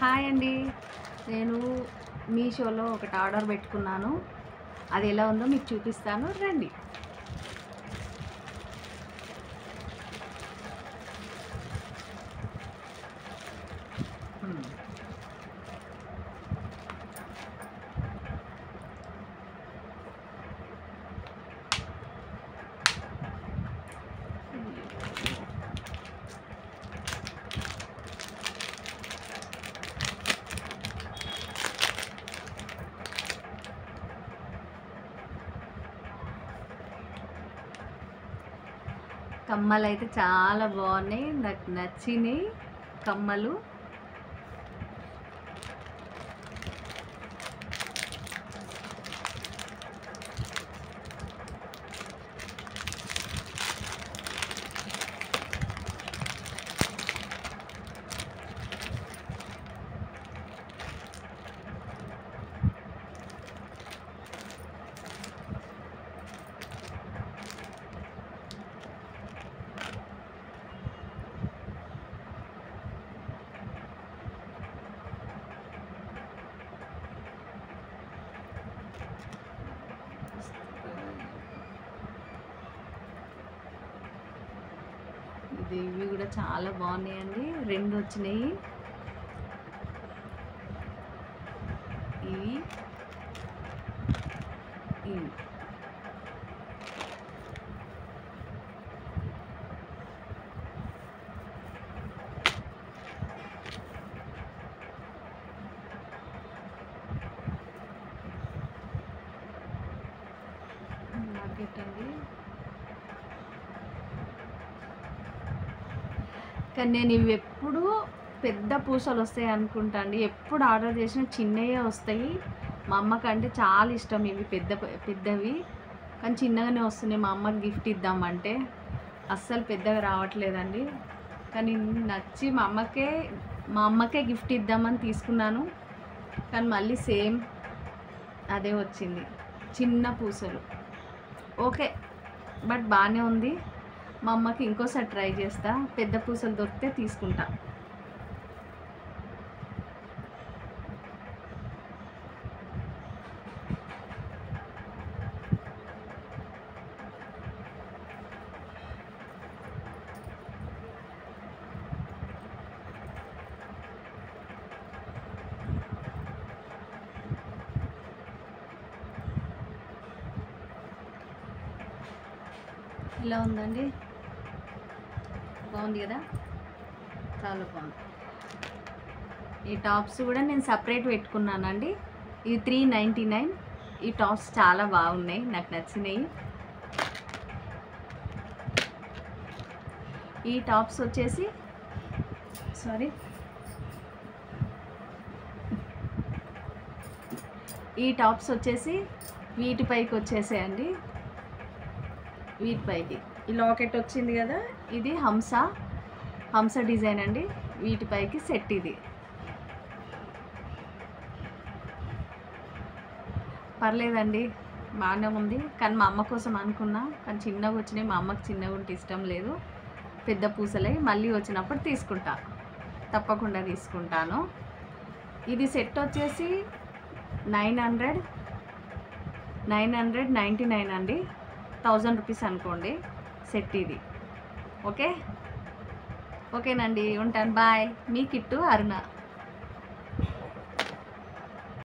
Hi అండి. నేను మీషోలో ఒకటి ఆర్డర్ పెట్టుకున్నాను. అది ఎలా ఉందో మీకు చూపిస్తాను రండి. హ్మ్. కమ్మలైతే చాలా బాగున్నాయి. నాకు నచ్చినాయి కమ్మలు. ఇవి కూడా చాలా బాగున్నాయండి. 2 వచ్చినాయి. ఇవి ఇవి నాకేంటండి. కానీ నేను ఇవి ఎప్పుడు పెద్ద పూసలు వస్తాయి అనుకుంటా అండి. ఎప్పుడు ఆర్డర్ చేసిన చిన్నవే వస్తాయి. మా అమ్మకంటే చాలా ఇష్టం ఇవి పెద్దవి. కానీ చిన్నగానే వస్తున్నాయి. మా అమ్మకి గిఫ్ట్ ఇద్దామంటే అస్సలు పెద్దగా రావట్లేదండి. కానీ నచ్చి మా అమ్మకే గిఫ్ట్ ఇద్దామని తీసుకున్నాను. కానీ మళ్ళీ సేమ్ అదే వచ్చింది, చిన్న పూసలు. ఓకే, బట్ బాగానే ఉంది. మా అమ్మకి ఇంకోసారి ట్రై చేస్తా. పెద్ద పూసలు దొరికితే తీసుకుంటా. ఇలా ఉందండి, బాగుంది కదా, చాలా బాగుంది. ఈ టాప్స్ కూడా నేను సపరేట్ పెట్టుకున్నానండి. ఇది 399. ఈ టాప్స్ చాలా బాగున్నాయి, నాకు నచ్చినాయి. ఈ టాప్స్ వచ్చేసి వీటిపైకి వచ్చేసాయండి. వీటిపైకి ఈ లాకెట్ వచ్చింది కదా, ఇది హంస డిజైన్ అండి. వీటిపైకి సెట్ ఇది. పర్లేదండి, బాగానే ఉంది. కానీ మా అమ్మ కోసం అనుకున్నా, కానీ చిన్నగా వచ్చినాయి. మా అమ్మకి చిన్నగా ఉంటే ఇష్టం లేదు. పెద్ద పూసలై మళ్ళీ వచ్చినప్పుడు తీసుకుంటా, తప్పకుండా తీసుకుంటాను. ఇది సెట్ వచ్చేసి 999 అండి. 1000 రూపీస్ అనుకోండి సెట్ ఇది. ఓకేనండి, ఉంటాను. బాయ్. మీ కిట్టు అరుణ.